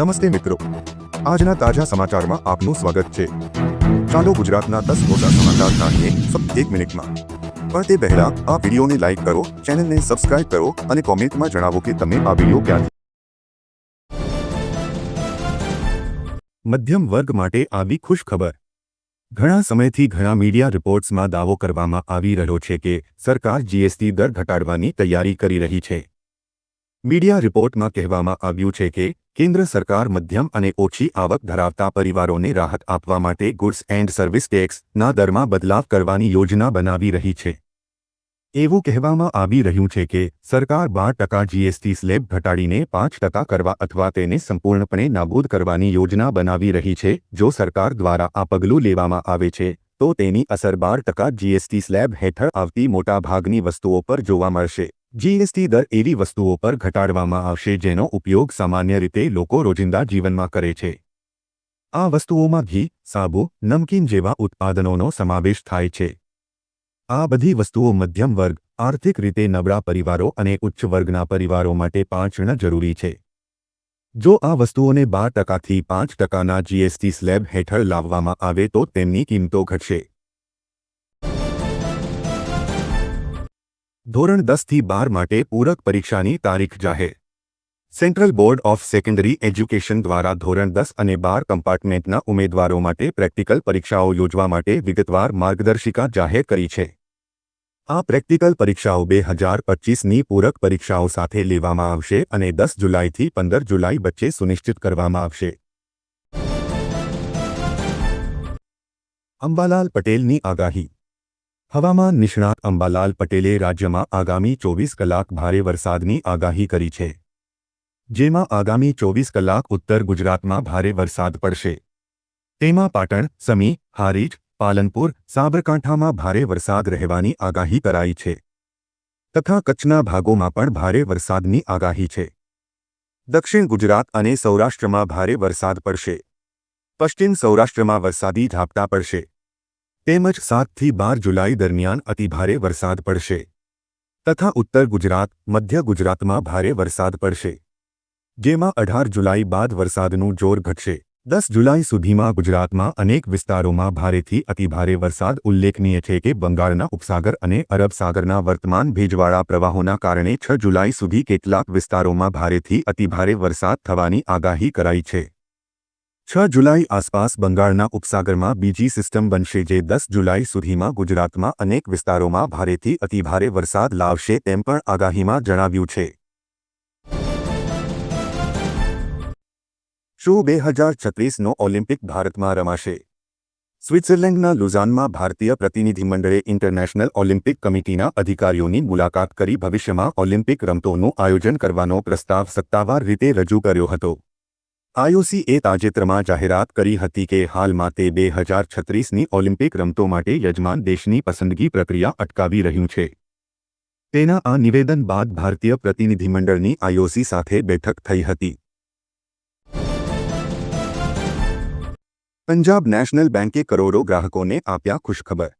નમસ્તે મિત્રો, આજના તાજા સમાચારમાં આપનું સ્વાગત છે। ચાલો ગુજરાતના 10 મોટા સમાચાર જાણીએ ફક્ત 1 મિનિટમાં। પણ તે પહેલા આ વિડીયોને લાઈક કરો, ચેનલને સબસ્ક્રાઇબ કરો અને કોમેન્ટમાં જણાવો કે તમે આ વિડીયો ક્યાંથી। મધ્યમ વર્ગ માટે આવી ખુશ ખબર। ઘણા સમયથી ઘણા મીડિયા રિપોર્ટ્સમાં દાવો કરવામાં આવી રહ્યો છે કે સરકાર જીએસટી દર ઘટાડવાની તૈયારી કરી રહી છે। મીડિયા રિપોર્ટમાં કહેવામાં આવ્યું છે કે કેન્દ્ર સરકાર મધ્યમ અને ઓછી આવક ધરાવતા પરિવારોને રાહત આપવા માટે ગુડ્સ એન્ડ સર્વિસ ટેક્સના દરમાં બદલાવ કરવાની યોજના બનાવી રહી છે। એવું કહેવામાં આવી રહ્યું છે કે સરકાર 12% જીએસટી સ્લેબ ઘટાડીને 5% કરવા અથવા તેને સંપૂર્ણપણે નાબૂદ કરવાની યોજના બનાવી રહી છે। જો સરકાર દ્વારા આ પગલું લેવામાં આવે છે તો તેની અસર 12% જીએસટી સ્લેબ હેઠળ આવતી મોટાભાગની વસ્તુઓ પર જોવા મળશે। જીએસટી દર એવી વસ્તુઓ પર ઘટાડવામાં આવશે જેનો ઉપયોગ સામાન્ય રીતે લોકો રોજિંદા જીવનમાં કરે છે। આ વસ્તુઓમાં ઘી, સાબુ, નમકીન જેવા ઉત્પાદનોનો સમાવેશ થાય છે। આ બધી વસ્તુઓ મધ્યમ વર્ગ, આર્થિક રીતે નબળા પરિવારો અને ઉચ્ચ વર્ગના પરિવારો માટે 5% જરૂરી છે। જો આ વસ્તુઓને 12%થી 5%ના જીએસટી સ્લેબ હેઠળ લાવવામાં આવે તો તેમની કિંમતો ઘટશે। ધોરણ 10 થી 12 માટે પૂરક પરીક્ષાની તારીખ જાહેર। Central board of secondary education દ્વારા ધોરણ 10 અને 12 કમ્પાર્ટમેન્ટના ઉમેદવારો માટે પ્રેક્ટિકલ પરીક્ષાઓ યોજવા માટે વિગતવાર માર્ગદર્શિકા જાહેર કરી છે। આ પ્રેક્ટિકલ પરીક્ષાઓ 2025ની પૂરક પરીક્ષાઓ સાથે લેવામાં આવશે અને 10 જુલાઈથી 15 જુલાઈ વચ્ચે સુનિશ્ચિત કરવામાં આવશે। અંબાલાલ પટેલની આગાહી। હવામાન નિષ્ણાત અંબાલાલ પટેલે રાજ્યમાં આગામી 24 કલાક ભારે વરસાદની આગાહી કરી છે। જેમાં આગામી 24 કલાક ઉત્તર ગુજરાતમાં ભારે વરસાદ પડશે। તેમાં પાટણ, સમી, હારીજ, પાલનપુર, સાબરકાંઠામાં ભારે વરસાદ રહેવાની આગાહી કરાઈ છે તથા કચ્છના ભાગોમાં પણ ભારે વરસાદની આગાહી છે। દક્ષિણ ગુજરાત અને સૌરાષ્ટ્રમાં ભારે વરસાદ પડશે। પશ્ચિમ સૌરાષ્ટ્રમાં વરસાદી ઝાપટા પડશે તેમજ 7 થી 12 જુલાઈ દરમિયાન અતિભારે વરસાદ પડશે તથા ઉત્તર ગુજરાત, મધ્ય ગુજરાતમાં ભારે વરસાદ પડશે જેમાં 18 જુલાઈ બાદ વરસાદનું જોર ઘટશે। 10 જુલાઈ સુધીમાં ગુજરાતમાં અનેક વિસ્તારોમાં ભારેથી અતિભારે વરસાદ। ઉલ્લેખનીય છે કે બંગાળના ઉપસાગર અને અરબ સાગરના વર્તમાન ભેજવાળા પ્રવાહોના કારણે 6 જુલાઈ સુધી કેટલાક વિસ્તારોમાં ભારેથી અતિભારે વરસાદ થવાની આગાહી કરાઈ છે। 6 જુલાઈ આસપાસ બંગાળના ઉપસાગરમાં બીજી સિસ્ટમ બનશે જે 10 જુલાઈ સુધીમાં ગુજરાતમાં અનેક વિસ્તારોમાં ભારેથી અતિભારે વરસાદ લાવશે તેમ પણ આગાહીમાં જણાવ્યું છે। શું 2036નો ઓલિમ્પિક ભારતમાં રમાશે? સ્વિટ્ઝરલેન્ડના લુઝાનમાં ભારતીય પ્રતિનિધિમંડળે ઇન્ટરનેશનલ ઓલિમ્પિક કમિટીના અધિકારીઓની મુલાકાત કરી ભવિષ્યમાં ઓલિમ્પિક રમતોનું આયોજન કરવાનો પ્રસ્તાવ સત્તાવાર રીતે રજૂ કર્યો હતો। આઈઓસીએ તાજેતરમાં જાહેરાત કરી હતી કે હાલમાં તે 2036ની ઓલિમ્પિક રમતો માટે યજમાન દેશની પસંદગી પ્રક્રિયા અટકાવી રહ્યું છે। તેના આ નિવેદન બાદ ભારતીય પ્રતિનિધિમંડળની આઈઓસી સાથે બેઠક થઈ હતી। પંજાબ નેશનલ બેંકે કરોડો ગ્રાહકોને આપ્યા ખુશખબર।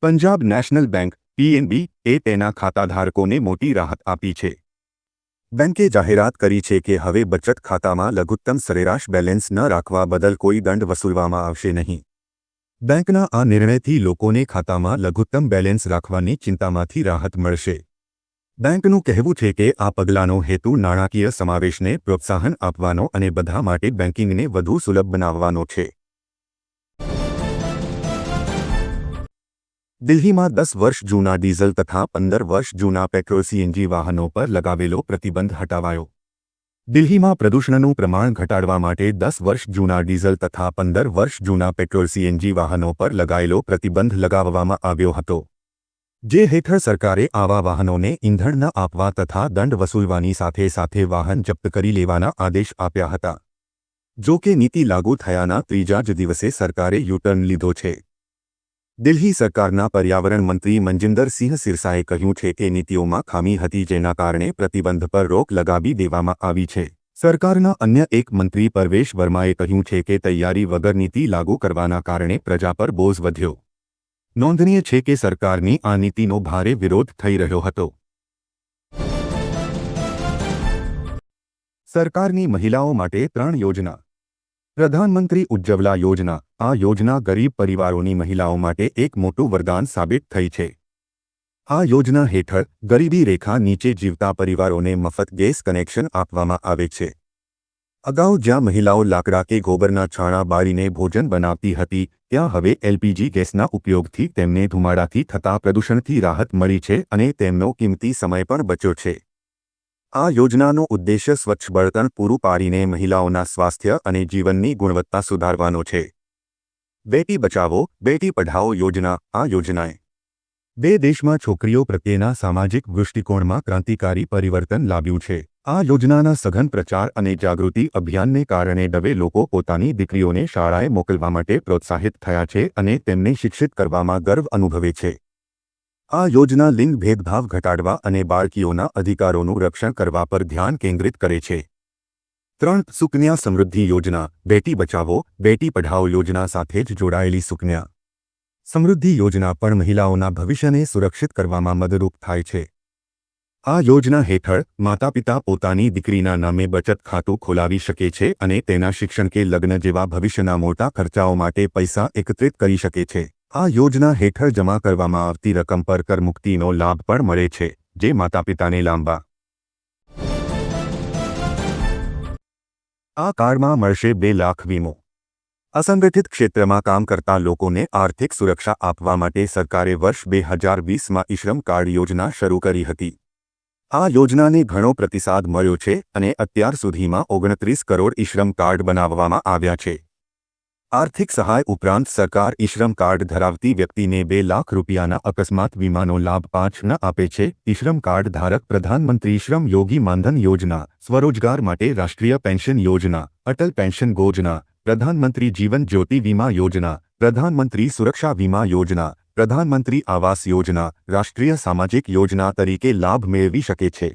પંજાબ નેશનલ બેંક પીએનબી એ તેના ખાતાધારકોને મોટી રાહત આપી છે। બેંકે જાહેરાત કરી છે કે હવે બચત ખાતામાં લઘુત્તમ સરેરાશ બેલેન્સ ન રાખવા બદલ કોઈ દંડ વસૂલવામાં આવશે નહીં। બેંકના આ નિર્ણયથી લોકોને ખાતામાં લઘુત્તમ બેલેન્સ રાખવાની ચિંતામાંથી રાહત મળશે। બેંકનું કહેવું છે કે આ પગલાંનો હેતુ નાણાકીય સમાવેશને પ્રોત્સાહન આપવાનો અને બધા માટે બેન્કિંગને વધુ સુલભ બનાવવાનો છે। દિલ્હીમાં 10 વર્ષ જૂના ડીઝલ તથા 15 વર્ષ જૂના પેટ્રોલ સીએનજી વાહનો પર લગાવેલો પ્રતિબંધ હટાવાયો। દિલ્હીમાં પ્રદૂષણનું પ્રમાણ ઘટાડવા માટે 10 વર્ષ જૂના ડીઝલ તથા 15 વર્ષ જૂના પેટ્રોલ સીએનજી વાહનો પર લગાયેલો પ્રતિબંધ લગાવવામાં આવ્યો હતો જે હેઠળ સરકારે આવા વાહનોને ઇંધણ ન આપવા તથા દંડ વસૂલવાની સાથે સાથે વાહન જપ્ત કરી લેવાના આદેશ આપ્યા હતા। જો કે નીતિ લાગુ થયાના ત્રીજા જ દિવસે સરકારે યુટર્ન લીધો છે। દિલ્હી સરકારના પર્યાવરણ મંત્રી મનજિંદર સિંહ સિરસાએ કહ્યું છે કે નીતિઓમાં ખામી હતી જેના કારણે પ્રતિબંધ પર રોક લગાવી દેવામાં આવી છે। સરકારના અન્ય એક મંત્રી પરવેશ વર્માએ કહ્યું છે કે તૈયારી વગર નીતિ લાગુ કરવાના કારણે પ્રજા પર બોજ વધ્યો। નોંધનીય છે કે સરકારની આ નીતિનો ભારે વિરોધ થઈ રહ્યો હતો। સરકારની મહિલાઓ માટે 3 યોજના. પ્રધાનમંત્રી ઉજ્જવલા યોજના. આ યોજના ગરીબ પરિવારોની મહિલાઓ માટે એક મોટું વરદાન સાબિત થઈ છે. આ યોજના હેઠળ ગરીબી રેખા નીચે જીવતા પરિવારોને મફત ગેસ કનેક્શન આપવામાં આવે છે. અગાઉ જ્યાં મહિલાઓ લાકડા કે ગોબરના છાણા બાળીને ભોજન બનાવતી હતી, ત્યાં હવે એલપીજી ગેસના ઉપયોગથી તેમને ધુમાડાથી થતા પ્રદૂષણથી રાહત મળી છે અને તેમનો કિંમતી સમય પણ બચ્યો છે. આ યોજનાનો ઉદ્દેશ્ય સ્વચ્છ બળતણ પૂરું પાડીને મહિલાઓના સ્વાસ્થ્ય અને જીવનની ગુણવત્તા સુધારવાનો છે. બેટી બચાવો, બેટી પઢાઓ યોજના. આ યોજનાએ દેશમાં છોકરીઓ પ્રત્યેના સામાજિક દૃષ્ટિકોણમાં ક્રાંતિકારી પરિવર્તન લાવ્યું છે. આ યોજનાના સઘન પ્રચાર અને જાગૃતિ અભિયાનને કારણે હવે લોકો પોતાની દીકરીઓને શાળાએ મોકલવા માટે પ્રોત્સાહિત થયા છે અને તેમને શિક્ષિત કરવામાં ગર્વ અનુભવે છે. આ યોજના લિંગ ભેદભાવ ઘટાડવા અને બાળકીઓના અધિકારોનું રક્ષણ કરવા પર ધ્યાન કેન્દ્રિત કરે છે. 3. સુકન્યા સમૃદ્ધિ યોજના. બેટી બચાવો, બેટી પઢાઓ યોજના સાથે જ જોડાયેલી સુકન્યા સમૃદ્ધિ યોજના પણ મહિલાઓના ભવિષ્યને સુરક્ષિત કરવામાં મદદરૂપ થાય છે. આ યોજના હેઠળ માતાપિતા પોતાની દીકરીના નામે બચત ખાતું ખોલાવી શકે છે અને તેના શિક્ષણ કે લગ્ન જેવા ભવિષ્યના મોટા ખર્ચાઓ માટે પૈસા એકત્રિત કરી શકે છે. આ યોજના હેઠળ જમા કરવામાં આવતી રકમ પર કરમુક્તિનો લાભ પણ મળે છે, જે માતાપિતાને લાંબા આ કાર્ડમાં મળશે 2 લાખ વીમો. અસંગઠિત ક્ષેત્રમાં કામ કરતા લોકોને આર્થિક સુરક્ષા આપવા માટે સરકારે વર્ષ 2020માં ઈશ્રમ કાર્ડ યોજના શરૂ કરી હતી. આ યોજનાને ઘણો પ્રતિસાદ મળ્યો છે અને અત્યાર સુધીમાં 29 કરોડ ઈશ્રમ કાર્ડ બનાવવામાં આવ્યા છે. આર્થિક સહાય ઉપરાંત સરકાર ઈશ્રમ કાર્ડ ધરાવતી વ્યક્તિને 2 લાખ રૂપિયાના અકસ્માત વીમાનો લાભ 5 આપે છે. ઈશ્રમ કાર્ડ ધારક પ્રધાનમંત્રી શ્રમ યોગી માનધન યોજના, સ્વરોજગાર માટે રાષ્ટ્રીય પેન્શન યોજના, અટલ પેન્શન યોજના, પ્રધાનમંત્રી જીવન જ્યોતિ વીમા યોજના, પ્રધાનમંત્રી સુરક્ષા વીમા યોજના, પ્રધાનમંત્રી આવાસ યોજના, રાષ્ટ્રીય સામાજિક યોજના તરીકે લાભ મેળવી શકે છે.